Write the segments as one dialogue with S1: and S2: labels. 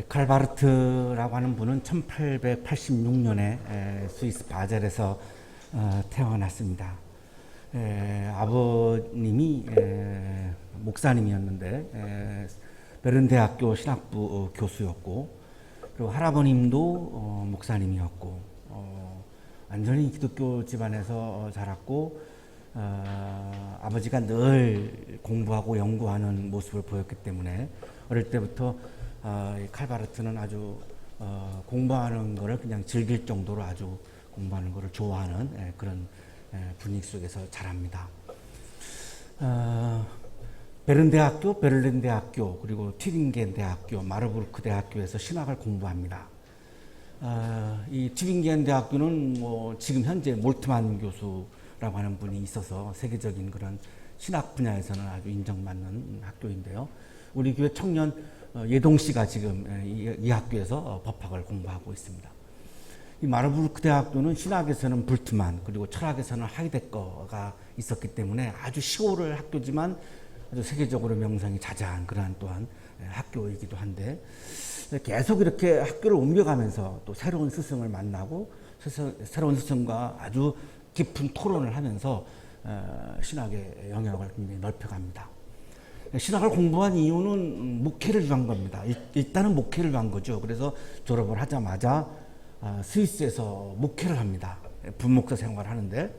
S1: 칼바르트라고 하는 분은 1886년에 스위스 바젤에서 태어났습니다. 아버님이 목사님이었는데 베른 대학교 신학부 교수였고, 그리고 할아버님도 목사님이었고, 완전히 기독교 집안에서 자랐고, 아버지가 늘 공부하고 연구하는 모습을 보였기 때문에 어릴 때부터 칼바르트는 아주 공부하는 것을 그냥 즐길 정도로 아주 공부하는 것을 좋아하는 그런 분위기 속에서 자랍니다. 베른 대학교, 베를린 대학교, 그리고 튜빙겐 대학교, 마르부르크 대학교에서 신학을 공부합니다. 이 튜빙겐 대학교는 지금 현재 몰트만 교수라고 하는 분이 있어서 세계적인 그런 신학 분야에서는 아주 인정받는 학교인데요. 우리 교회 청년 예동 씨가 지금 이 학교에서 법학을 공부하고 있습니다. 이 마르부르크 대학교는 신학에서는 불트만, 그리고 철학에서는 하이데거가 있었기 때문에 아주 시골의 학교지만 아주 세계적으로 명성이 자자한 그러한 또한 학교이기도 한데, 계속 이렇게 학교를 옮겨가면서 또 새로운 스승을 만나고 새로운 스승과 아주 깊은 토론을 하면서 신학의 영역을 굉장히 넓혀갑니다. 신학을 공부한 이유는 목회를 위한 겁니다. 일단은 목회를 위한 거죠. 그래서 졸업을 하자마자 스위스에서 목회를 합니다. 분목사 생활을 하는데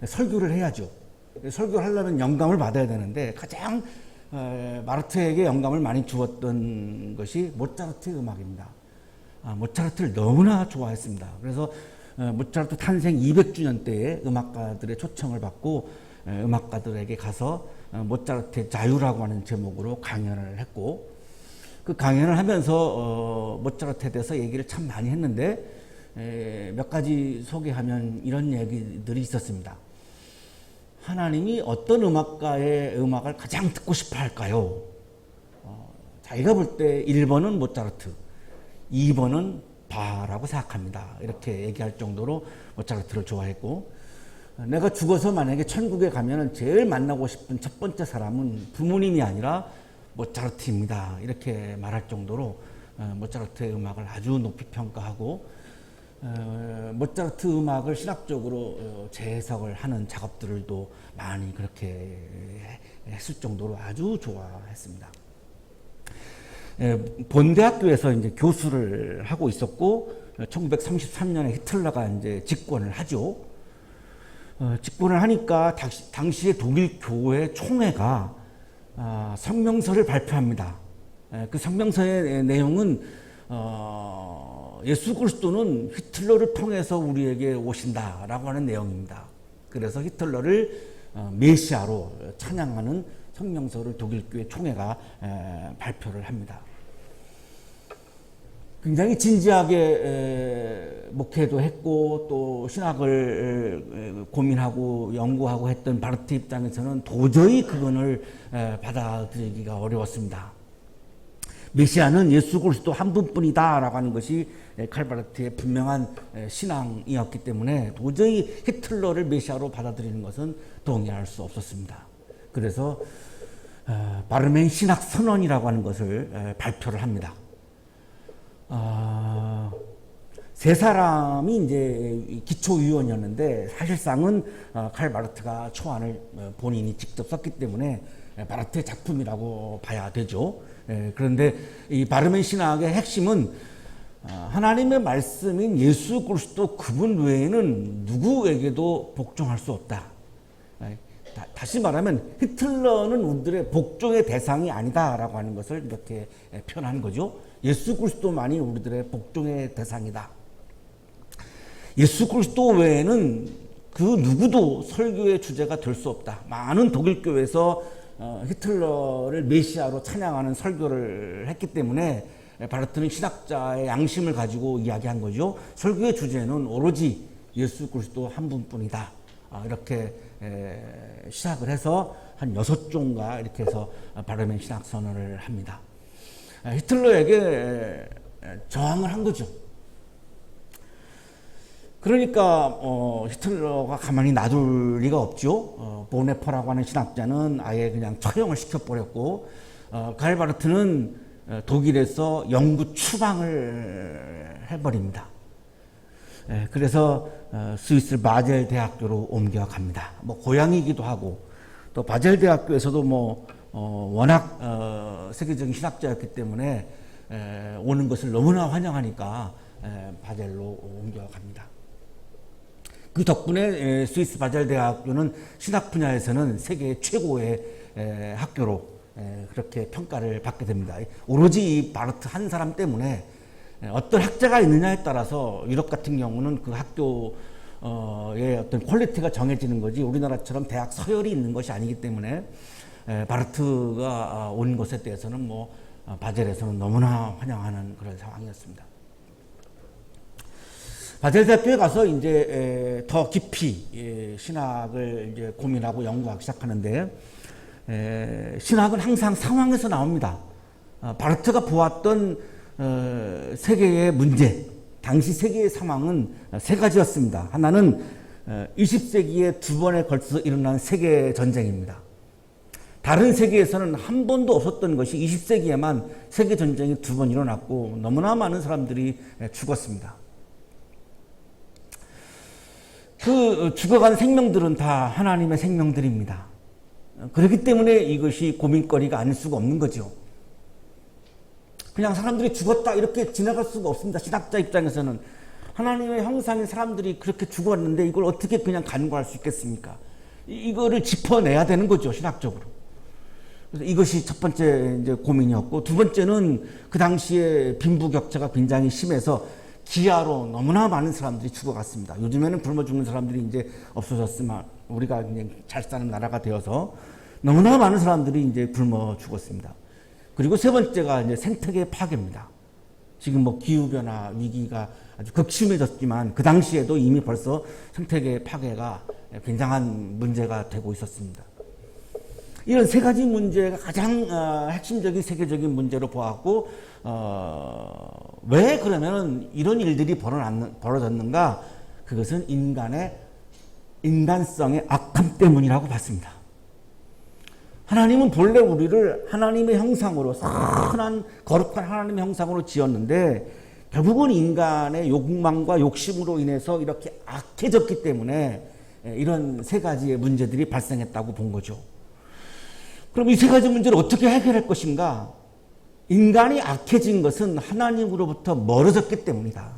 S1: 설교를 해야죠. 설교를 하려면 영감을 받아야 되는데 가장 마르트에게 영감을 많이 주었던 것이 모차르트의 음악입니다. 모차르트를 너무나 좋아했습니다. 그래서 모차르트 탄생 200주년 때에 음악가들의 초청을 받고 음악가들에게 가서 모차르트의 자유라고 하는 제목으로 강연을 했고, 그 강연을 하면서 모차르트에 대해서 얘기를 참 많이 했는데 몇 가지 소개하면 이런 얘기들이 있었습니다. 하나님이 어떤 음악가의 음악을 가장 듣고 싶어 할까요? 자기가 볼 때 1번은 모차르트, 2번은 바라고 생각합니다. 이렇게 얘기할 정도로 모차르트를 좋아했고, 내가 죽어서 만약에 천국에 가면은 제일 만나고 싶은 첫 번째 사람은 부모님이 아니라 모차르트입니다. 이렇게 말할 정도로 모차르트의 음악을 아주 높이 평가하고, 모차르트 음악을 신학적으로 재해석을 하는 작업들도 많이 그렇게 했을 정도로 아주 좋아했습니다. 본대학교에서 이제 교수를 하고 있었고, 1933년에 히틀러가 이제 집권을 하죠. 집권을 하니까 당시에 독일 교회 총회가 성명서를 발표합니다. 그 성명서의 내용은 예수 그리스도는 히틀러를 통해서 우리에게 오신다라고 하는 내용입니다. 그래서 히틀러를 메시아로 찬양하는 성명서를 독일 교회 총회가 발표를 합니다. 굉장히 진지하게 목회도 했고 또 신학을 고민하고 연구하고 했던 바르트 입장에서는 도저히 그분을 받아들이기가 어려웠습니다. 메시아는 예수 그리스도 한 분뿐이다 라고 하는 것이 칼바르트의 분명한 신앙이었기 때문에 도저히 히틀러를 메시아로 받아들이는 것은 동의할 수 없었습니다. 그래서 바르멘 신학 선언이라고 하는 것을 발표를 합니다. 세 사람이 이제 기초위원이었는데 사실상은 칼바르트가 초안을 본인이 직접 썼기 때문에 바르트의 작품이라고 봐야 되죠. 그런데 이 바르멘 신학의 핵심은 하나님의 말씀인 예수 그리스도 그분 외에는 누구에게도 복종할 수 없다. 다시 말하면 히틀러는 우리들의 복종의 대상이 아니다라고 하는 것을 이렇게 표현하는 거죠. 예수 그리스도만이 우리들의 복종의 대상이다. 예수 그리스도 외에는 그 누구도 설교의 주제가 될 수 없다. 많은 독일 교회에서 히틀러를 메시아로 찬양하는 설교를 했기 때문에 바르트는 신학자의 양심을 가지고 이야기한 거죠. 설교의 주제는 오로지 예수 그리스도 한 분뿐이다. 이렇게 시작을 해서 한 6종가 이렇게 해서 바르멘 신학 선언을 합니다. 히틀러에게 저항을 한 거죠. 그러니까 히틀러가 가만히 놔둘 리가 없죠. 보네퍼라고 하는 신학자는 아예 그냥 처형을 시켜버렸고, 칼바르트는 독일에서 영구 추방을 해버립니다. 그래서 스위스 바젤 대학교로 옮겨갑니다. 뭐 고향이기도 하고 또 바젤 대학교에서도 뭐 워낙 세계적인 신학자였기 때문에 오는 것을 너무나 환영하니까 바젤로 옮겨갑니다. 그 덕분에 스위스 바젤 대학교는 신학 분야에서는 세계 최고의 학교로 그렇게 평가를 받게 됩니다. 오로지 이 바르트 한 사람 때문에 어떤 학자가 있느냐에 따라서 유럽 같은 경우는 그 학교의 어떤 퀄리티가 정해지는 거지 우리나라처럼 대학 서열이 있는 것이 아니기 때문에 바르트가 온 것에 대해서는 뭐 바젤에서는 너무나 환영하는 그런 상황이었습니다. 바젤 대학교에 가서 이제 더 깊이 신학을 이제 고민하고 연구하기 시작하는데 신학은 항상 상황에서 나옵니다. 바르트가 보았던 세계의 문제, 당시 세계의 상황은 세 가지였습니다. 하나는 20세기에 두 번에 걸쳐서 일어난 세계 전쟁입니다. 다른 세계에서는 한 번도 없었던 것이 20세기에만 세계 전쟁이 두 번 일어났고 너무나 많은 사람들이 죽었습니다. 그 죽어간 생명들은 다 하나님의 생명들입니다. 그렇기 때문에 이것이 고민거리가 아닐 수가 없는 거죠. 그냥 사람들이 죽었다 이렇게 지나갈 수가 없습니다. 신학자 입장에서는 하나님의 형상인 사람들이 그렇게 죽었는데 이걸 어떻게 그냥 간과할 수 있겠습니까? 이거를 짚어내야 되는 거죠, 신학적으로. 그래서 이것이 첫 번째 이제 고민이었고, 두 번째는 그 당시에 빈부격차가 굉장히 심해서 기아로 너무나 많은 사람들이 죽어갔습니다. 요즘에는 굶어 죽는 사람들이 이제 없어졌지만 우리가 그냥 잘 사는 나라가 되어서 너무나 많은 사람들이 이제 굶어 죽었습니다. 그리고 세 번째가 이제 생태계 파괴입니다. 지금 뭐 기후변화 위기가 아주 극심해졌지만 그 당시에도 이미 벌써 생태계 파괴가 굉장한 문제가 되고 있었습니다. 이런 세 가지 문제가 가장 핵심적인 세계적인 문제로 보았고, 왜 그러면 이런 일들이 벌어졌는가? 그것은 인간성의 악함 때문이라고 봤습니다. 하나님은 본래 우리를 하나님의 형상으로, 선한 거룩한 하나님의 형상으로 지었는데 결국은 인간의 욕망과 욕심으로 인해서 이렇게 악해졌기 때문에 이런 세 가지의 문제들이 발생했다고 본 거죠. 그럼 이 세 가지 문제를 어떻게 해결할 것인가? 인간이 악해진 것은 하나님으로부터 멀어졌기 때문이다.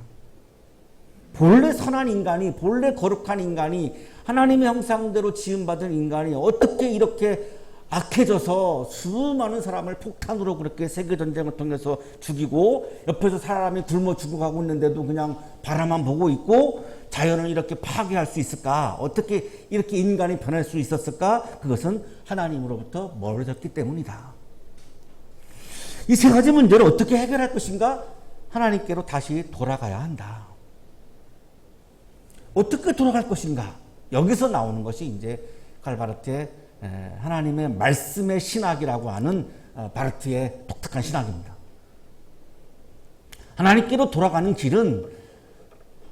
S1: 본래 선한 인간이, 본래 거룩한 인간이, 하나님의 형상대로 지음받은 인간이 어떻게 이렇게 악해져서 수많은 사람을 폭탄으로 그렇게 세계전쟁을 통해서 죽이고 옆에서 사람이 굶어 죽어가고 있는데도 그냥 바라만 보고 있고 자연을 이렇게 파괴할 수 있을까? 어떻게 이렇게 인간이 변할 수 있었을까? 그것은 하나님으로부터 멀어졌기 때문이다. 이 세 가지 문제를 어떻게 해결할 것인가? 하나님께로 다시 돌아가야 한다. 어떻게 돌아갈 것인가? 여기서 나오는 것이 이제 칼바르트의 하나님의 말씀의 신학이라고 하는 바르트의 독특한 신학입니다. 하나님께로 돌아가는 길은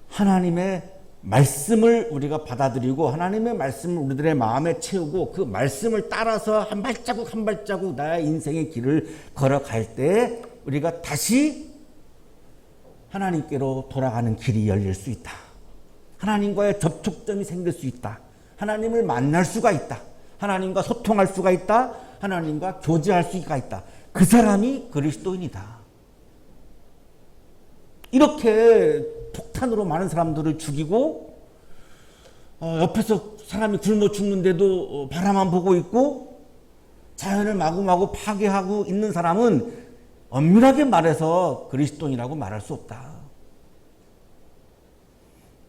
S1: 하나님의 말씀을 우리가 받아들이고 하나님의 말씀을 우리들의 마음에 채우고 그 말씀을 따라서 한 발자국 한 발자국 나의 인생의 길을 걸어갈 때 우리가 다시 하나님께로 돌아가는 길이 열릴 수 있다. 하나님과의 접촉점이 생길 수 있다. 하나님을 만날 수가 있다. 하나님과 소통할 수가 있다. 하나님과 교제할 수가 있다. 그 사람이 그리스도인이다. 이렇게 폭탄으로 많은 사람들을 죽이고 옆에서 사람이 굶어 죽는데도 바라만 보고 있고 자연을 마구마구 파괴하고 있는 사람은 엄밀하게 말해서 그리스도인이라고 말할 수 없다.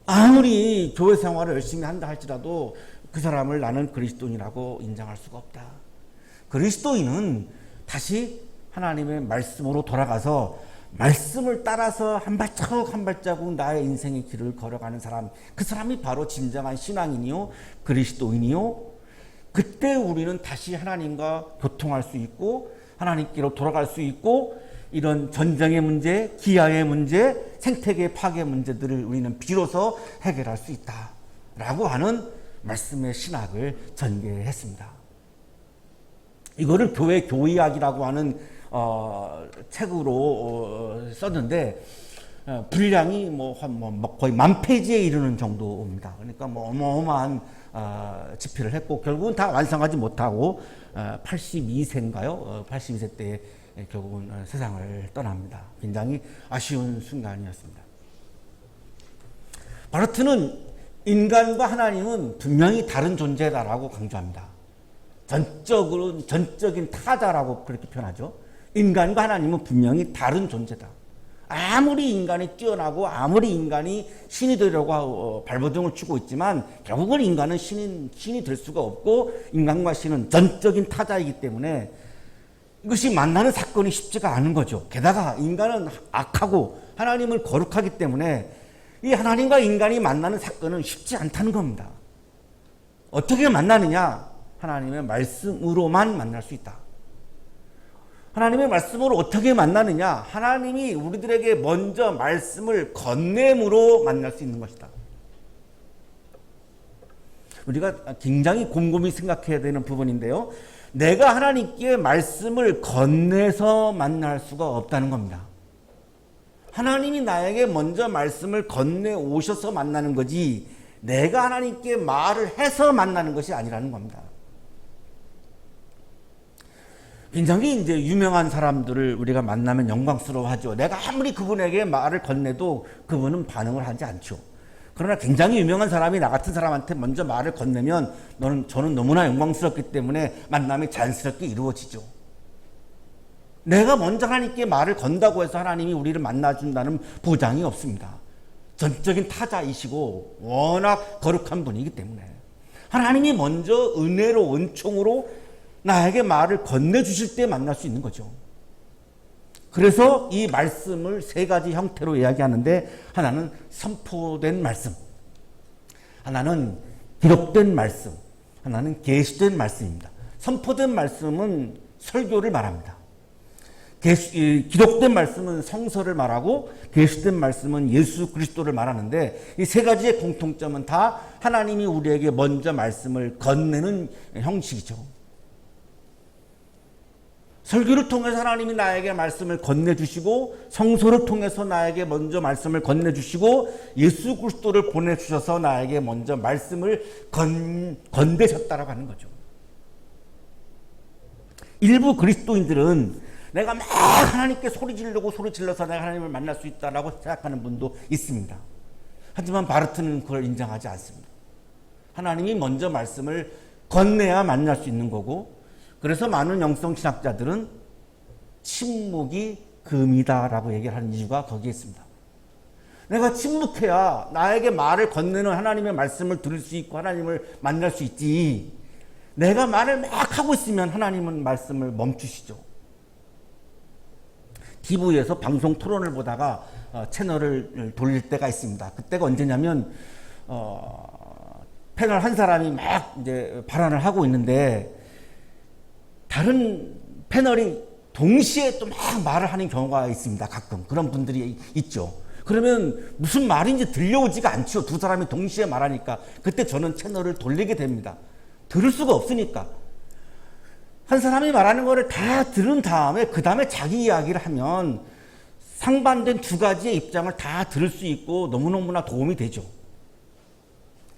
S1: 아무리 교회 생활을 열심히 한다 할지라도 그 사람을 나는 그리스도인이라고 인정할 수가 없다. 그리스도인은 다시 하나님의 말씀으로 돌아가서 말씀을 따라서 한 발자국 한 발자국 나의 인생의 길을 걸어가는 사람, 그 사람이 바로 진정한 신앙인이요 그리스도인이요. 그때 우리는 다시 하나님과 교통할 수 있고 하나님께로 돌아갈 수 있고 이런 전쟁의 문제, 기아의 문제, 생태계 파괴 문제들을 우리는 비로소 해결할 수 있다라고 하는 말씀의 신학을 전개했습니다. 이거를 교회 교의학이라고 하는 책으로 썼는데 분량이 거의 10,000페이지에 이르는 정도입니다. 그러니까 어마어마한 집필을 했고 결국은 다 완성하지 못하고 82세인가요? 82세 때 결국은 세상을 떠납니다. 굉장히 아쉬운 순간이었습니다. 바르트는 인간과 하나님은 분명히 다른 존재다라고 강조합니다. 전적인 타자라고 그렇게 표현하죠. 인간과 하나님은 분명히 다른 존재다. 아무리 인간이 뛰어나고 아무리 인간이 신이 되려고 발버둥을 치고 있지만 결국은 인간은 신이 될 수가 없고 인간과 신은 전적인 타자이기 때문에 이것이 만나는 사건이 쉽지가 않은 거죠. 게다가 인간은 악하고 하나님은 거룩하기 때문에 이 하나님과 인간이 만나는 사건은 쉽지 않다는 겁니다. 어떻게 만나느냐? 하나님의 말씀으로만 만날 수 있다. 하나님의 말씀으로 어떻게 만나느냐? 하나님이 우리들에게 먼저 말씀을 건냄으로 만날 수 있는 것이다. 우리가 굉장히 곰곰이 생각해야 되는 부분인데요. 내가 하나님께 말씀을 건네서 만날 수가 없다는 겁니다. 하나님이 나에게 먼저 말씀을 건네 오셔서 만나는 거지 내가 하나님께 말을 해서 만나는 것이 아니라는 겁니다. 굉장히 이제 유명한 사람들을 우리가 만나면 영광스러워하죠. 내가 아무리 그분에게 말을 건네도 그분은 반응을 하지 않죠. 그러나 굉장히 유명한 사람이 나 같은 사람한테 먼저 말을 건네면 저는 너무나 영광스럽기 때문에 만남이 자연스럽게 이루어지죠. 내가 먼저 하나님께 말을 건다고 해서 하나님이 우리를 만나준다는 보장이 없습니다. 전적인 타자이시고 워낙 거룩한 분이기 때문에 하나님이 먼저 은혜로 은총으로 나에게 말을 건네주실 때 만날 수 있는 거죠. 그래서 이 말씀을 세 가지 형태로 이야기하는데 하나는 선포된 말씀, 하나는 기록된 말씀, 하나는 계시된 말씀입니다. 선포된 말씀은 설교를 말합니다. 기록된 말씀은 성서를 말하고 계시된 말씀은 예수 그리스도를 말하는데 이 세 가지의 공통점은 다 하나님이 우리에게 먼저 말씀을 건네는 형식이죠. 설교를 통해서 하나님이 나에게 말씀을 건네주시고 성소를 통해서 나에게 먼저 말씀을 건네주시고 예수 그리스도를 보내주셔서 나에게 먼저 말씀을 건네셨다라고 하는 거죠. 일부 그리스도인들은 내가 막 하나님께 소리 질러서 내가 하나님을 만날 수 있다라고 생각하는 분도 있습니다. 하지만 바르트는 그걸 인정하지 않습니다. 하나님이 먼저 말씀을 건네야 만날 수 있는 거고 그래서 많은 영성신학자들은 침묵이 금이다라고 얘기를 하는 이유가 거기에 있습니다. 내가 침묵해야 나에게 말을 건네는 하나님의 말씀을 들을 수 있고 하나님을 만날 수 있지. 내가 말을 막 하고 있으면 하나님은 말씀을 멈추시죠. TV에서 방송 토론을 보다가 채널을 돌릴 때가 있습니다. 그때가 언제냐면 패널 한 사람이 막 이제 발언을 하고 있는데 다른 패널이 동시에 또 막 말을 하는 경우가 있습니다. 가끔 그런 분들이 있죠. 그러면 무슨 말인지 들려오지가 않죠. 두 사람이 동시에 말하니까 그때 저는 채널을 돌리게 됩니다. 들을 수가 없으니까. 한 사람이 말하는 거를 다 들은 다음에 그 다음에 자기 이야기를 하면 상반된 두 가지의 입장을 다 들을 수 있고 너무너무나 도움이 되죠.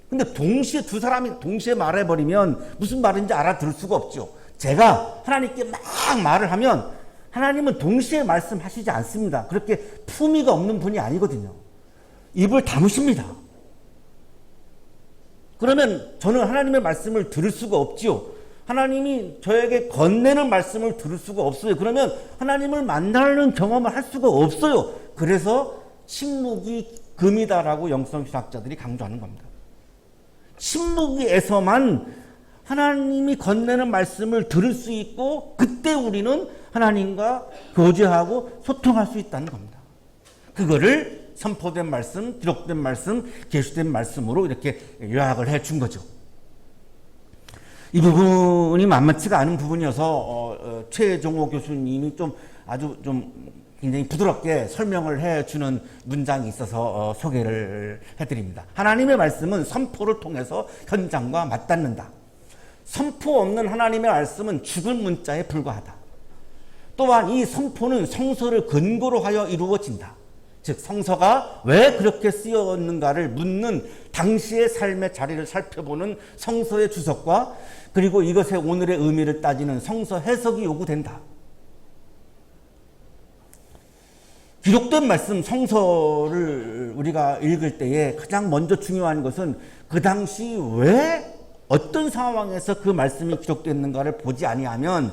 S1: 근데 동시에 두 사람이 동시에 말해버리면 무슨 말인지 알아들을 수가 없죠. 제가 하나님께 막 말을 하면 하나님은 동시에 말씀하시지 않습니다. 그렇게 품위가 없는 분이 아니거든요. 입을 다무십니다. 그러면 저는 하나님의 말씀을 들을 수가 없지요. 하나님이 저에게 건네는 말씀을 들을 수가 없어요. 그러면 하나님을 만나는 경험을 할 수가 없어요. 그래서 침묵이 금이다라고 영성신학자들이 강조하는 겁니다. 침묵에서만 하나님이 건네는 말씀을 들을 수 있고 그때 우리는 하나님과 교제하고 소통할 수 있다는 겁니다. 그거를 선포된 말씀, 기록된 말씀, 계시된 말씀으로 이렇게 요약을 해준 거죠. 이 부분이 만만치가 않은 부분이어서 최종호 교수님이 아주 굉장히 부드럽게 설명을 해주는 문장이 있어서 소개를 해드립니다. 하나님의 말씀은 선포를 통해서 현장과 맞닿는다. 선포 없는 하나님의 말씀은 죽은 문자에 불과하다. 또한 이 선포는 성서를 근거로 하여 이루어진다. 즉 성서가 왜 그렇게 쓰였는가를 묻는 당시의 삶의 자리를 살펴보는 성서의 주석과 그리고 이것의 오늘의 의미를 따지는 성서 해석이 요구된다. 기록된 말씀 성서를 우리가 읽을 때에 가장 먼저 중요한 것은 그 당시 왜 어떤 상황에서 그 말씀이 기록됐는가를 보지 아니하면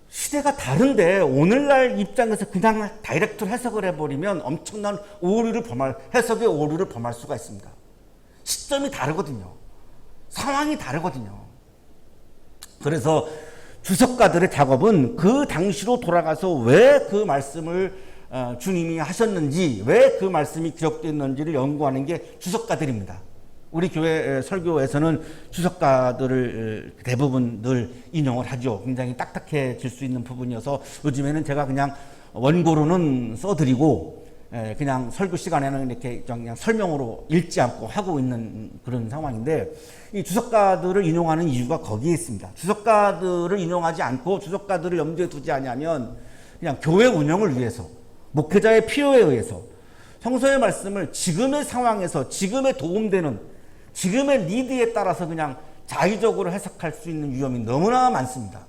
S1: 시대가 다른데 오늘날 입장에서 그냥 다이렉트로 해석을 해버리면 엄청난 해석의 오류를 범할 수가 있습니다. 시점이 다르거든요. 상황이 다르거든요. 그래서 주석가들의 작업은 그 당시로 돌아가서 왜 그 말씀을 주님이 하셨는지, 왜 그 말씀이 기록됐는지를 연구하는 게 주석가들입니다. 우리 교회 설교에서는 주석가들을 대부분 늘 인용을 하죠. 굉장히 딱딱해질 수 있는 부분이어서 요즘에는 제가 그냥 원고로는 써드리고 그냥 설교 시간에는 이렇게 그냥 설명으로 읽지 않고 하고 있는 그런 상황인데, 이 주석가들을 인용하는 이유가 거기에 있습니다. 주석가들을 인용하지 않고 주석가들을 염두에 두지 않으면 그냥 교회 운영을 위해서, 목회자의 필요에 의해서 성서의 말씀을 지금의 상황에서 지금의 도움되는 지금의 니드에 따라서 그냥 자의적으로 해석할 수 있는 위험이 너무나 많습니다.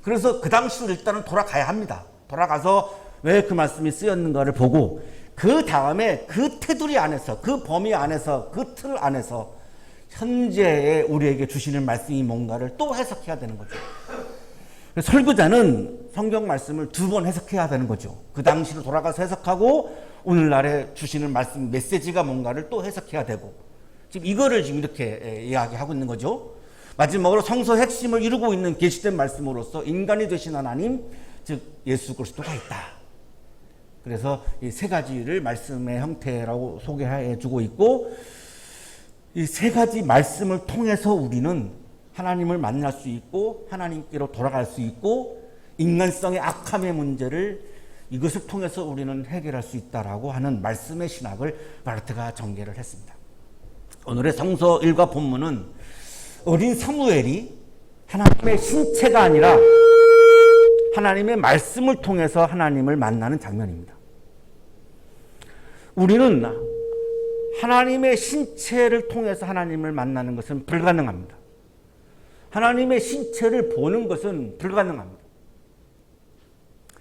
S1: 그래서 그 당시로 일단은 돌아가야 합니다. 돌아가서 왜 그 말씀이 쓰였는가를 보고 그 다음에 그 테두리 안에서, 그 범위 안에서, 그 틀 안에서 현재의 우리에게 주시는 말씀이 뭔가를 또 해석해야 되는 거죠. 설교자는 성경 말씀을 두 번 해석해야 되는 거죠. 그 당시로 돌아가서 해석하고 오늘날에 주시는 말씀 메시지가 뭔가를 또 해석해야 되고, 지금 이거를 지금 이렇게 이야기하고 있는 거죠. 마지막으로 성서 핵심을 이루고 있는 계시된 말씀으로서 인간이 되신 하나님, 즉 예수 그리스도가 있다. 그래서 이 세 가지를 말씀의 형태라고 소개해 주고 있고, 이 세 가지 말씀을 통해서 우리는 하나님을 만날 수 있고 하나님께로 돌아갈 수 있고 인간성의 악함의 문제를 이것을 통해서 우리는 해결할 수 있다라고 하는 말씀의 신학을 바르트가 전개를 했습니다. 오늘의 성서 일과 본문은 어린 사무엘이 하나님의 신체가 아니라 하나님의 말씀을 통해서 하나님을 만나는 장면입니다. 우리는 하나님의 신체를 통해서 하나님을 만나는 것은 불가능합니다. 하나님의 신체를 보는 것은 불가능합니다.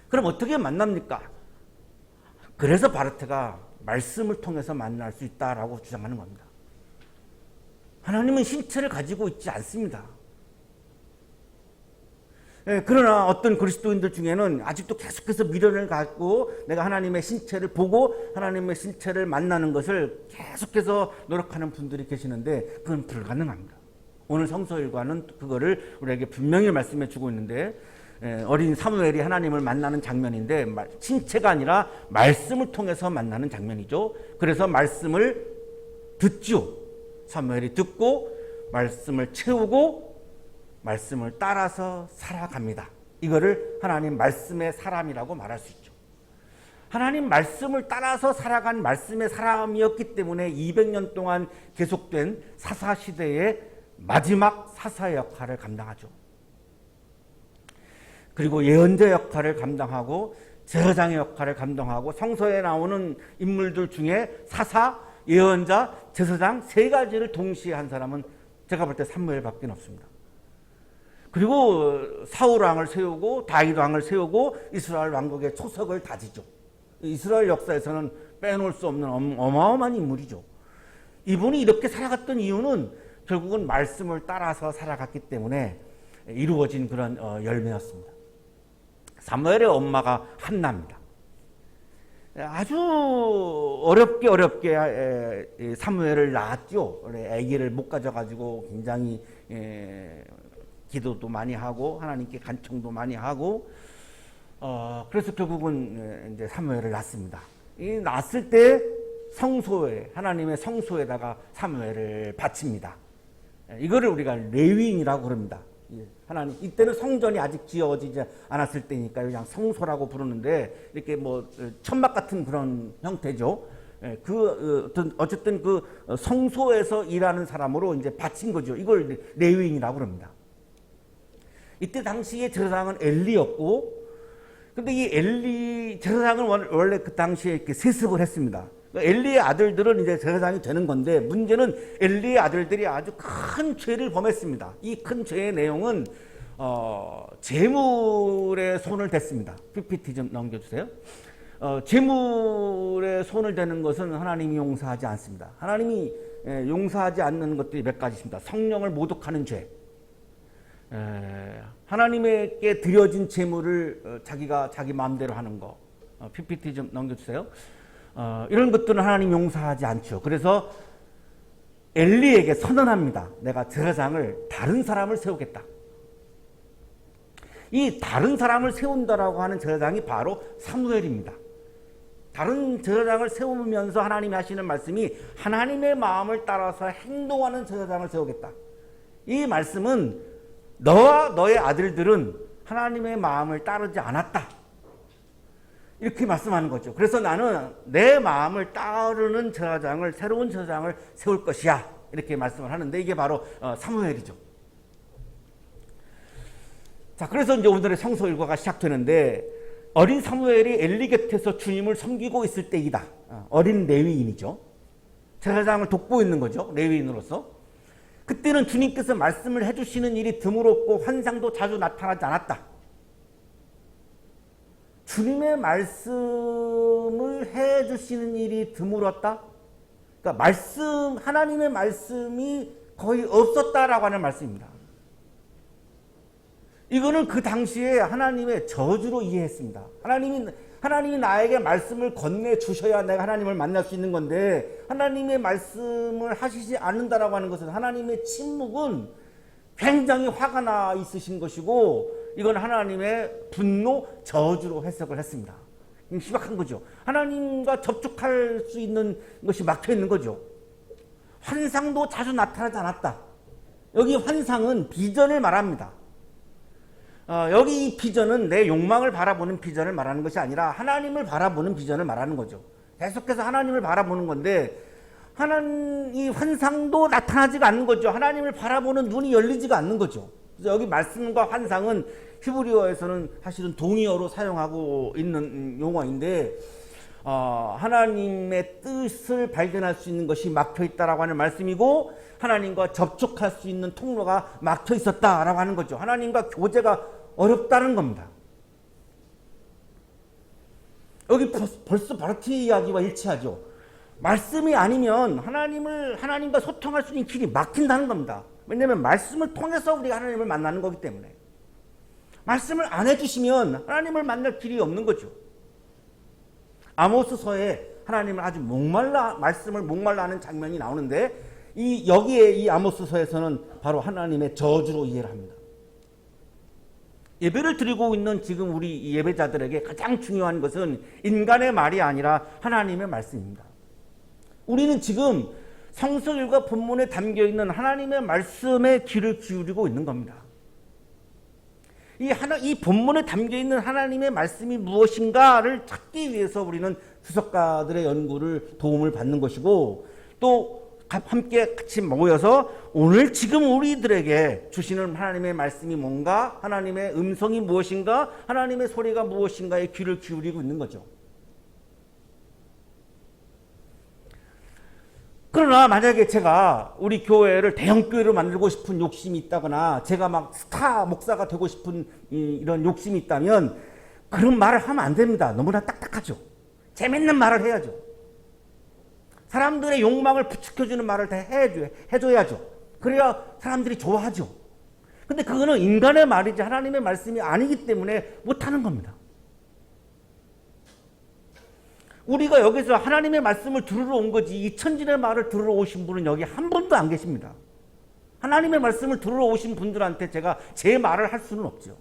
S1: 그럼 어떻게 만납니까? 그래서 바르트가 말씀을 통해서 만날 수 있다라고 주장하는 겁니다. 하나님은 신체를 가지고 있지 않습니다. 그러나 어떤 그리스도인들 중에는 아직도 계속해서 미련을 갖고 내가 하나님의 신체를 보고 하나님의 신체를 만나는 것을 계속해서 노력하는 분들이 계시는데 그건 불가능합니다. 오늘 성서일과는 그거를 우리에게 분명히 말씀해 주고 있는데, 어린 사무엘이 하나님을 만나는 장면인데 신체가 아니라 말씀을 통해서 만나는 장면이죠. 그래서 말씀을 듣죠. 사무엘이 듣고 말씀을 채우고 말씀을 따라서 살아갑니다. 이거를 하나님 말씀의 사람이라고 말할 수 있죠. 하나님 말씀을 따라서 살아간 말씀의 사람이었기 때문에 200년 동안 계속된 사사시대의 마지막 사사의 역할을 감당하죠. 그리고 예언자 역할을 감당하고 제사장의 역할을 감당하고 성서에 나오는 인물들 중에 사사, 예언자, 제사장 세 가지를 동시에 한 사람은 제가 볼 때 사무엘밖에 없습니다. 그리고 사울 왕을 세우고 다윗 왕을 세우고 이스라엘 왕국의 초석을 다지죠. 이스라엘 역사에서는 빼놓을 수 없는 어마어마한 인물이죠. 이분이 이렇게 살아갔던 이유는 결국은 말씀을 따라서 살아갔기 때문에 이루어진 그런 열매였습니다. 사무엘의 엄마가 한나입니다. 아주 어렵게 사무엘을 낳았죠. 아기를 못 가져가지고 굉장히 기도도 많이 하고 하나님께 간청도 많이 하고 그래서 결국은 이제 사무엘을 낳습니다. 이 낳았을 때 성소에 하나님의 성소에다가 사무엘을 바칩니다. 이거를 우리가 레위인이라고 그럽니다. 하나님 이때는 성전이 아직 지어지지 않았을 때니까 그냥 성소라고 부르는데 이렇게 뭐 천막 같은 그런 형태죠. 어쨌든 그 성소에서 일하는 사람으로 이제 바친 거죠. 이걸 레위인이라고 그럽니다. 이때 당시의 제사장은 엘리였고 근데 이 엘리 제사장은 원래 그 당시에 이렇게 세습을 했습니다. 그러니까 엘리의 아들들은 이제 제사장이 되는 건데, 문제는 엘리의 아들들이 아주 큰 죄를 범했습니다. 이 큰 죄의 내용은 재물에 손을 댔습니다. PPT 좀 넘겨주세요. 재물에 손을 대는 것은 하나님이 용서하지 않습니다. 하나님이 용서하지 않는 것들이 몇 가지 있습니다. 성령을 모독하는 죄, 하나님에게 드려진 재물을 자기가 자기 마음대로 하는 거. PPT 좀 넘겨주세요. 이런 것들은 하나님 용서하지 않죠. 그래서 엘리에게 선언합니다. 내가 제사장을 다른 사람을 세우겠다. 이 다른 사람을 세운다라고 하는 제사장이 바로 사무엘입니다. 다른 제사장을 세우면서 하나님이 하시는 말씀이 하나님의 마음을 따라서 행동하는 제사장을 세우겠다. 이 말씀은 너와 너의 아들들은 하나님의 마음을 따르지 않았다. 이렇게 말씀하는 거죠. 그래서 나는 내 마음을 따르는 제사장을, 새로운 제사장을 세울 것이야. 이렇게 말씀을 하는데 이게 바로 사무엘이죠. 자, 그래서 이제 오늘의 성서 일과가 시작되는데, 어린 사무엘이 엘리 곁에서 주님을 섬기고 있을 때이다. 어린 레위인이죠. 제사장을 돕고 있는 거죠. 레위인으로서. 그때는 주님께서 말씀을 해주시는 일이 드물었고 환상도 자주 나타나지 않았다. 주님의 말씀을 해주시는 일이 드물었다. 그러니까 하나님의 말씀이 거의 없었다라고 하는 말씀입니다. 이거는 그 당시에 하나님의 저주로 이해했습니다. 하나님이 나에게 말씀을 건네주셔야 내가 하나님을 만날 수 있는 건데, 하나님의 말씀을 하시지 않는다라고 하는 것은 하나님의 침묵은 굉장히 화가 나 있으신 것이고, 이건 하나님의 분노, 저주로 해석을 했습니다. 심각한 거죠. 하나님과 접촉할 수 있는 것이 막혀 있는 거죠. 환상도 자주 나타나지 않았다. 여기 환상은 비전을 말합니다. 여기 이 비전은 내 욕망을 바라보는 비전을 말하는 것이 아니라 하나님을 바라보는 비전을 말하는 거죠. 계속해서 하나님을 바라보는 건데, 이 환상도 나타나지가 않는 거죠. 하나님을 바라보는 눈이 열리지가 않는 거죠. 그래서 여기 말씀과 환상은 히브리어에서는 사실은 동의어로 사용하고 있는 용어인데, 하나님의 뜻을 발견할 수 있는 것이 막혀 있다라고 하는 말씀이고, 하나님과 접촉할 수 있는 통로가 막혀 있었다라고 하는 거죠. 하나님과 교제가 어렵다는 겁니다. 여기 벌써 바르티 이야기와 일치하죠. 말씀이 아니면 하나님과 소통할 수 있는 길이 막힌다는 겁니다. 왜냐하면 말씀을 통해서 우리가 하나님을 만나는 거기 때문에. 말씀을 안 해주시면 하나님을 만날 길이 없는 거죠. 아모스서에 하나님을 아주 말씀을 목말라 하는 장면이 나오는데, 여기에 이 아모스서에서는 바로 하나님의 저주로 이해를 합니다. 예배를 드리고 있는 지금 우리 예배자들에게 가장 중요한 것은 인간의 말이 아니라 하나님의 말씀입니다. 우리는 지금 성서일과 본문에 담겨있는 하나님의 말씀에 귀를 기울이고 있는 겁니다. 이 본문에 담겨있는 하나님의 말씀이 무엇인가를 찾기 위해서 우리는 주석가들의 연구를 도움을 받는 것이고, 또 함께 같이 모여서 오늘 지금 우리들에게 주시는 하나님의 말씀이 뭔가, 하나님의 음성이 무엇인가, 하나님의 소리가 무엇인가에 귀를 기울이고 있는 거죠. 그러나 만약에 제가 우리 교회를 대형교회로 만들고 싶은 욕심이 있다거나, 제가 막 스타 목사가 되고 싶은 이런 욕심이 있다면 그런 말을 하면 안 됩니다. 너무나 딱딱하죠. 재밌는 말을 해야죠. 사람들의 욕망을 부추겨주는 말을 다 해줘야죠. 그래야 사람들이 좋아하죠. 근데 그거는 인간의 말이지 하나님의 말씀이 아니기 때문에 못하는 겁니다. 우리가 여기서 하나님의 말씀을 들으러 온 거지, 이 천진의 말을 들으러 오신 분은 여기 한 분도 안 계십니다. 하나님의 말씀을 들으러 오신 분들한테 제가 제 말을 할 수는 없죠.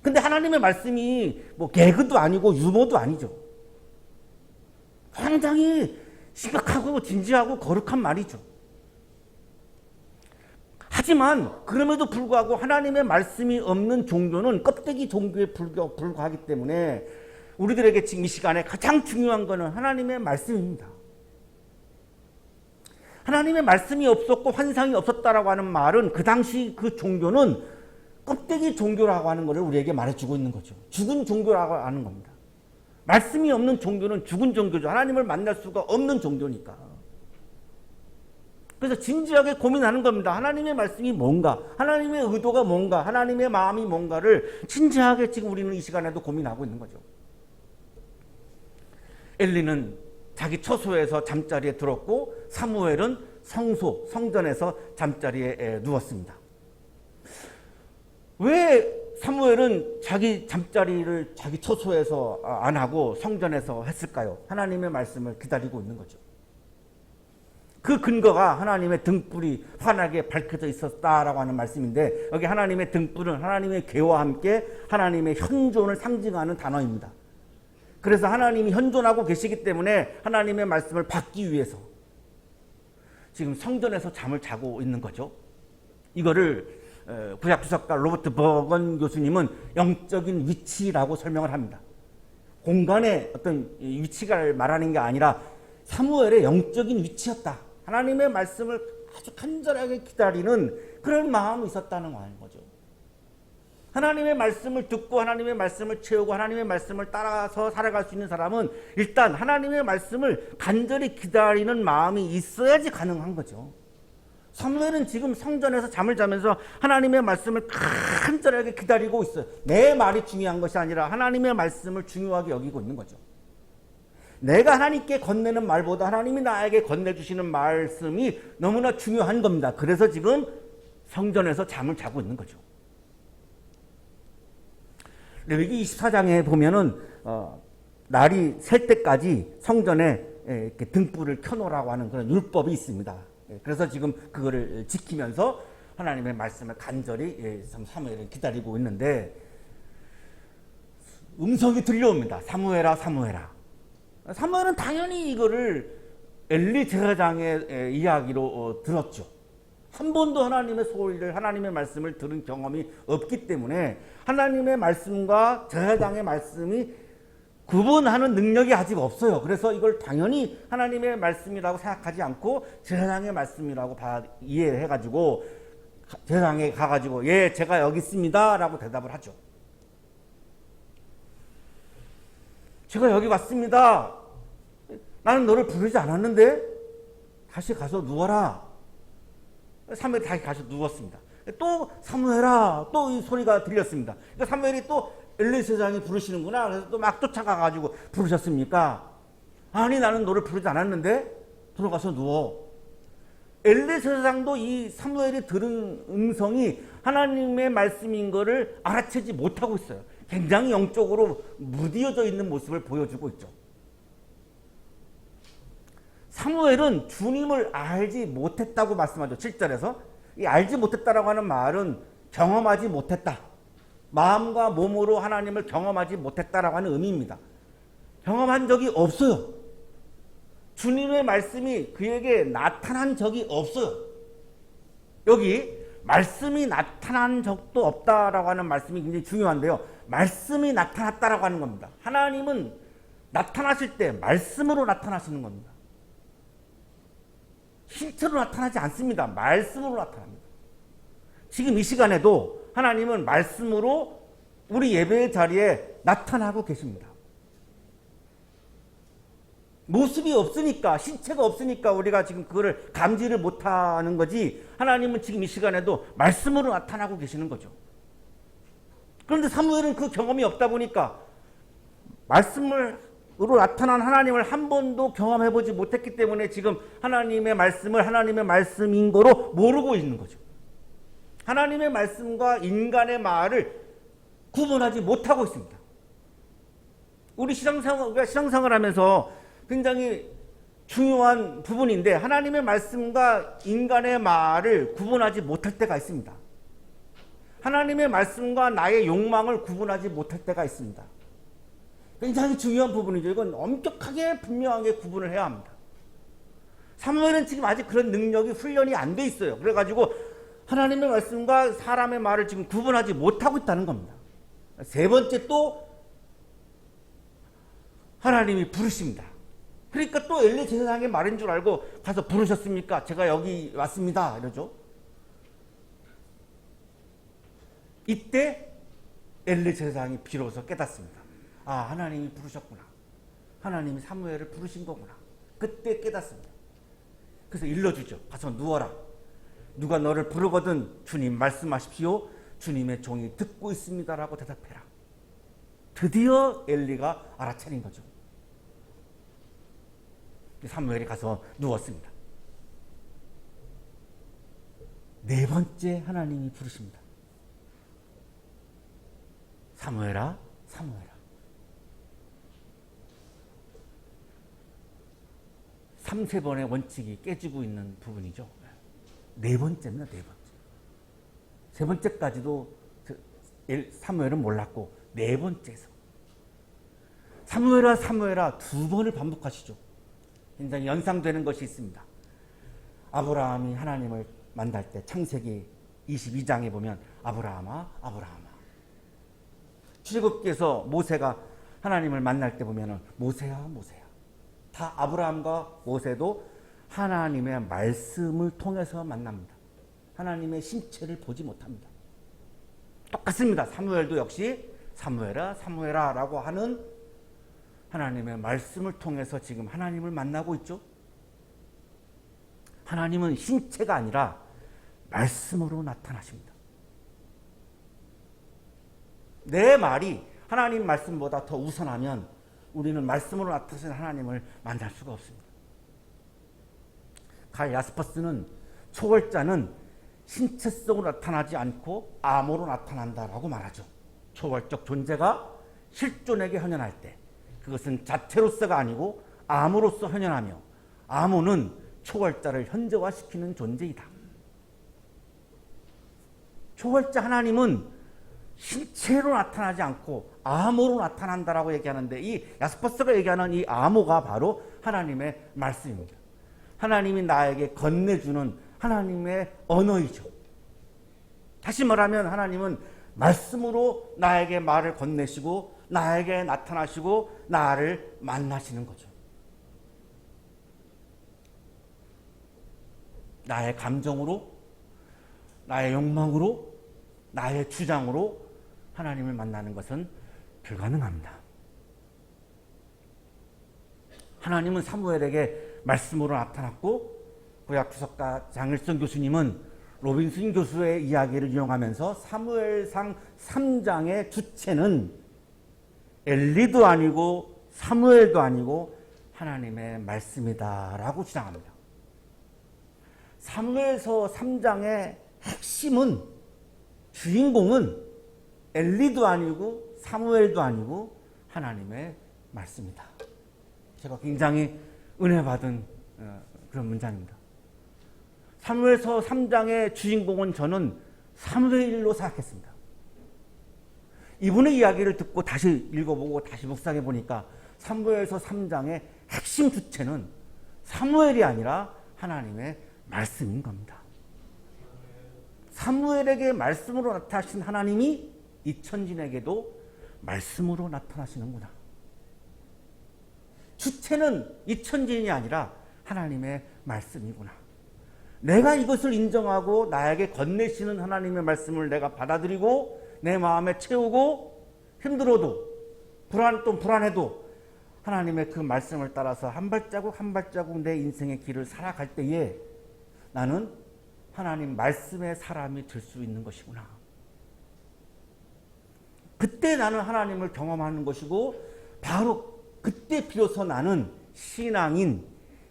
S1: 근데 하나님의 말씀이 뭐 개그도 아니고 유머도 아니죠. 굉장히 심각하고 진지하고 거룩한 말이죠. 하지만 그럼에도 불구하고 하나님의 말씀이 없는 종교는 껍데기 종교에 불과하기 때문에 우리들에게 지금 이 시간에 가장 중요한 것은 하나님의 말씀입니다. 하나님의 말씀이 없었고 환상이 없었다라고 하는 말은, 그 당시 그 종교는 껍데기 종교라고 하는 것을 우리에게 말해주고 있는 거죠. 죽은 종교라고 하는 겁니다. 말씀이 없는 종교는 죽은 종교죠. 하나님을 만날 수가 없는 종교니까. 그래서 진지하게 고민하는 겁니다. 하나님의 말씀이 뭔가, 하나님의 의도가 뭔가, 하나님의 마음이 뭔가를 진지하게 지금 우리는 이 시간에도 고민하고 있는 거죠. 엘리는 자기 처소에서 잠자리에 들었고 사무엘은 성소, 성전에서 잠자리에 누웠습니다. 왜 사무엘은 자기 잠자리를 자기 처소에서 안 하고 성전에서 했을까요? 하나님의 말씀을 기다리고 있는 거죠. 그 근거가 하나님의 등불이 환하게 밝혀져 있었다라고 하는 말씀인데, 여기 하나님의 등불은 하나님의 계와 함께 하나님의 현존을 상징하는 단어입니다. 그래서 하나님이 현존하고 계시기 때문에 하나님의 말씀을 받기 위해서 지금 성전에서 잠을 자고 있는 거죠. 이거를 구약주석가 로버트 버건 교수님은 영적인 위치라고 설명을 합니다. 공간의 어떤 위치가 말하는 게 아니라 사무엘의 영적인 위치였다. 하나님의 말씀을 아주 간절하게 기다리는 그런 마음이 있었다는 거죠. 하나님의 말씀을 듣고 하나님의 말씀을 채우고 하나님의 말씀을 따라서 살아갈 수 있는 사람은 일단 하나님의 말씀을 간절히 기다리는 마음이 있어야지 가능한 거죠. 사무엘은 지금 성전에서 잠을 자면서 하나님의 말씀을 간절하게 기다리고 있어요. 내 말이 중요한 것이 아니라 하나님의 말씀을 중요하게 여기고 있는 거죠. 내가 하나님께 건네는 말보다 하나님이 나에게 건네주시는 말씀이 너무나 중요한 겁니다. 그래서 지금 성전에서 잠을 자고 있는 거죠. 레위기 24장에 보면은 날이 셀 때까지 성전에 이렇게 등불을 켜놓으라고 하는 그런 율법이 있습니다. 그래서 지금 그거를 지키면서 하나님의 말씀을 간절히 사무엘을 기다리고 있는데 음성이 들려옵니다. 사무엘아, 사무엘아. 사무엘은 당연히 이거를 엘리 제사장의 이야기로 들었죠. 한 번도 하나님의 소리를, 하나님의 말씀을 들은 경험이 없기 때문에 하나님의 말씀과 제사장의 말씀이 구분하는 능력이 아직 없어요. 그래서 이걸 당연히 하나님의 말씀이라고 생각하지 않고 제사장의 말씀이라고 이해해가지고 제사장에 가가지고 예, 제가 여기 있습니다 라고 대답을 하죠. 제가 여기 왔습니다. 나는 너를 부르지 않았는데 다시 가서 누워라. 사무엘이 다시 가서 누웠습니다. 또 사무엘아, 또 이 소리가 들렸습니다. 그러니까 사무엘이 또 엘리 제사장이 부르시는구나. 그래서 또 막 쫓아가가지고 부르셨습니까? 아니, 나는 너를 부르지 않았는데 들어가서 누워. 엘리 제사장도 이 사무엘이 들은 음성이 하나님의 말씀인 거를 알아채지 못하고 있어요. 굉장히 영적으로 무디어져 있는 모습을 보여주고 있죠. 사무엘은 주님을 알지 못했다고 말씀하죠. 7절에서. 이 알지 못했다라고 하는 말은 경험하지 못했다. 마음과 몸으로 하나님을 경험하지 못했다라고 하는 의미입니다. 경험한 적이 없어요. 주님의 말씀이 그에게 나타난 적이 없어요. 여기 말씀이 나타난 적도 없다라고 하는 말씀이 굉장히 중요한데요. 말씀이 나타났다라고 하는 겁니다. 하나님은 나타나실 때 말씀으로 나타나시는 겁니다. 실체로 나타나지 않습니다. 말씀으로 나타납니다. 지금 이 시간에도 하나님은 말씀으로 우리 예배의 자리에 나타나고 계십니다. 모습이 없으니까, 실체가 없으니까 우리가 지금 그거를 감지를 못하는 거지, 하나님은 지금 이 시간에도 말씀으로 나타나고 계시는 거죠. 그런데 사무엘은 그 경험이 없다 보니까 말씀으로 나타난 하나님을 한 번도 경험해보지 못했기 때문에 지금 하나님의 말씀을 하나님의 말씀인 거로 모르고 있는 거죠. 하나님의 말씀과 인간의 말을 구분하지 못하고 있습니다. 우리가 신앙생활 하면서 굉장히 중요한 부분인데 하나님의 말씀과 인간의 말을 구분하지 못할 때가 있습니다. 하나님의 말씀과 나의 욕망을 구분하지 못할 때가 있습니다. 굉장히 중요한 부분이죠. 이건 엄격하게 분명하게 구분을 해야 합니다. 사무엘은 지금 아직 그런 능력이 훈련이 안 돼 있어요. 그래가지고 하나님의 말씀과 사람의 말을 지금 구분하지 못하고 있다는 겁니다. 세 번째 또 하나님이 부르십니다. 그러니까 또 엘리 제사장의 말인 줄 알고 가서 부르셨습니까? 제가 여기 왔습니다. 이러죠. 이때 엘리 제사장이 비로소 깨닫습니다. 아, 하나님이 부르셨구나. 하나님이 사무엘을 부르신 거구나. 그때 깨닫습니다. 그래서 일러주죠. 가서 누워라. 누가 너를 부르거든 주님 말씀하십시오. 주님의 종이 듣고 있습니다라고 대답해라. 드디어 엘리가 알아차린 거죠. 사무엘이 가서 누웠습니다. 네 번째 하나님이 부르십니다. 사무엘아, 사무엘아. 3-3번의 원칙이 깨지고 있는 부분이죠. 네 번째입니다. 네 번째. 세 번째까지도 사무엘은 몰랐고 네 번째에서 사무엘아, 사무엘아 두 번을 반복하시죠. 굉장히 연상되는 것이 있습니다. 아브라함이 하나님을 만날 때 창세기 22장에 보면 아브라함아, 아브라함아. 출애굽기에서 모세가 하나님을 만날 때 보면 모세야, 모세야. 다 아브라함과 모세도 하나님의 말씀을 통해서 만납니다. 하나님의 신체를 보지 못합니다. 똑같습니다. 사무엘도 역시 사무엘아, 사무엘아 라고 하는 하나님의 말씀을 통해서 지금 하나님을 만나고 있죠. 하나님은 신체가 아니라 말씀으로 나타나십니다. 내 말이 하나님 말씀보다 더 우선하면 우리는 말씀으로 나타나신 하나님을 만날 수가 없습니다. 칼 야스퍼스는 초월자는 신체성으로 나타나지 않고 암호로 나타난다라고 말하죠. 초월적 존재가 실존에게 현현할 때 그것은 자체로서가 아니고 암호로서 현현하며 암호는 초월자를 현저화시키는 존재이다. 초월자 하나님은 신체로 나타나지 않고 암호로 나타난다라고 얘기하는데 이 야스퍼스가 얘기하는 이 암호가 바로 하나님의 말씀입니다. 하나님이 나에게 건네주는 하나님의 언어이죠. 다시 말하면 하나님은 말씀으로 나에게 말을 건네시고 나에게 나타나시고 나를 만나시는 거죠. 나의 감정으로, 나의 욕망으로, 나의 주장으로 하나님을 만나는 것은 불가능합니다. 하나님은 사무엘에게 말씀으로 나타났고 구약 주석가 장일성 교수님은 로빈슨 교수의 이야기를 이용하면서 사무엘상 3장의 주체는 엘리도 아니고 사무엘도 아니고 하나님의 말씀이다라고 주장합니다. 사무엘서 3장의 핵심은 주인공은 엘리도 아니고 사무엘도 아니고 하나님의 말씀이다. 제가 굉장히 은혜 받은 그런 문장입니다. 사무엘서 3장의 주인공은 저는 사무엘로 생각했습니다. 이분의 이야기를 듣고 다시 읽어보고 다시 묵상해 보니까 사무엘서 3장의 핵심 주체는 사무엘이 아니라 하나님의 말씀인 겁니다. 사무엘에게 말씀으로 나타나신 하나님이 이천진에게도 말씀으로 나타나시는구나. 주체는 이천진이 아니라 하나님의 말씀이구나. 내가 이것을 인정하고 나에게 건네시는 하나님의 말씀을 내가 받아들이고 내 마음에 채우고 힘들어도 불안해도 하나님의 그 말씀을 따라서 한 발자국 한 발자국 내 인생의 길을 살아갈 때에 나는 하나님 말씀의 사람이 될 수 있는 것이구나. 그때 나는 하나님을 경험하는 것이고 바로 그때 비로소 나는 신앙인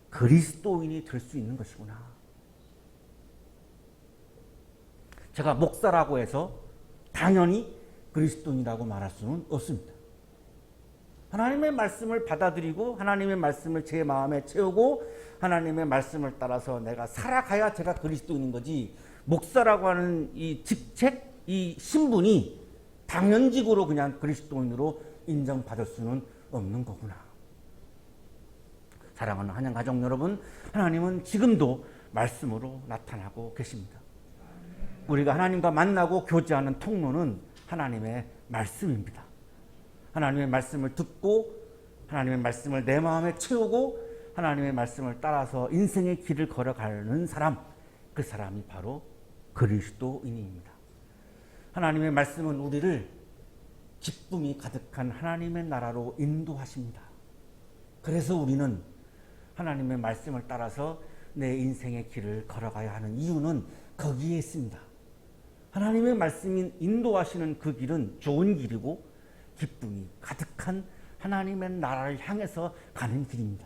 S1: 그리스도인이 될 수 있는 것이구나. 제가 목사라고 해서 당연히 그리스도인이라고 말할 수는 없습니다. 하나님의 말씀을 받아들이고 하나님의 말씀을 제 마음에 채우고 하나님의 말씀을 따라서 내가 살아가야 제가 그리스도인인 거지, 목사라고 하는 이 직책, 이 신분이 당연직으로 그냥 그리스도인으로 인정받을 수는 없는 거구나. 사랑하는 한양가족 여러분, 하나님은 지금도 말씀으로 나타나고 계십니다. 우리가 하나님과 만나고 교제하는 통로는 하나님의 말씀입니다. 하나님의 말씀을 듣고 하나님의 말씀을 내 마음에 채우고 하나님의 말씀을 따라서 인생의 길을 걸어가는 사람, 그 사람이 바로 그리스도인입니다. 하나님의 말씀은 우리를 기쁨이 가득한 하나님의 나라로 인도하십니다. 그래서 우리는 하나님의 말씀을 따라서 내 인생의 길을 걸어가야 하는 이유는 거기에 있습니다. 하나님의 말씀이 인도하시는 그 길은 좋은 길이고 기쁨이 가득한 하나님의 나라를 향해서 가는 길입니다.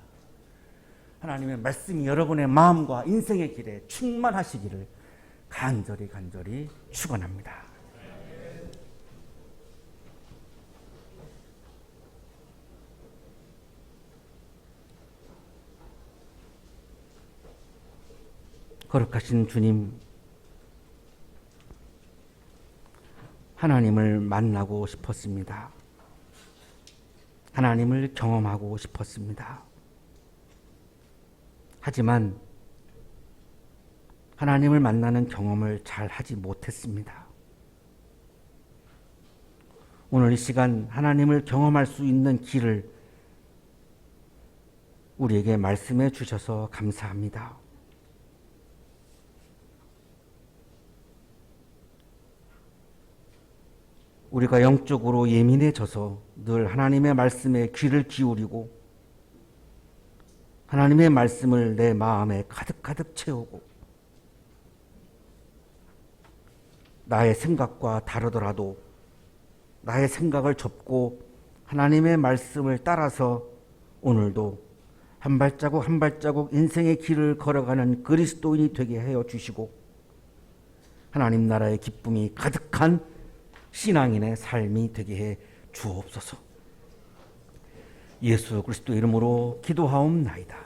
S1: 하나님의 말씀이 여러분의 마음과 인생의 길에 충만하시기를 간절히 축원합니다. 거룩하신 주님, 하나님을 만나고 싶었습니다. 하나님을 경험하고 싶었습니다. 하지만 하나님을 만나는 경험을 잘 하지 못했습니다. 오늘 이 시간 하나님을 경험할 수 있는 길을 우리에게 말씀해 주셔서 감사합니다. 우리가 영적으로 예민해져서 늘 하나님의 말씀에 귀를 기울이고 하나님의 말씀을 내 마음에 가득 채우고 나의 생각과 다르더라도 나의 생각을 접고 하나님의 말씀을 따라서 오늘도 한 발자국 인생의 길을 걸어가는 그리스도인이 되게 하여 주시고 하나님 나라의 기쁨이 가득한 신앙인의 삶이 되게 해 주옵소서. 예수 그리스도 이름으로 기도하옵나이다.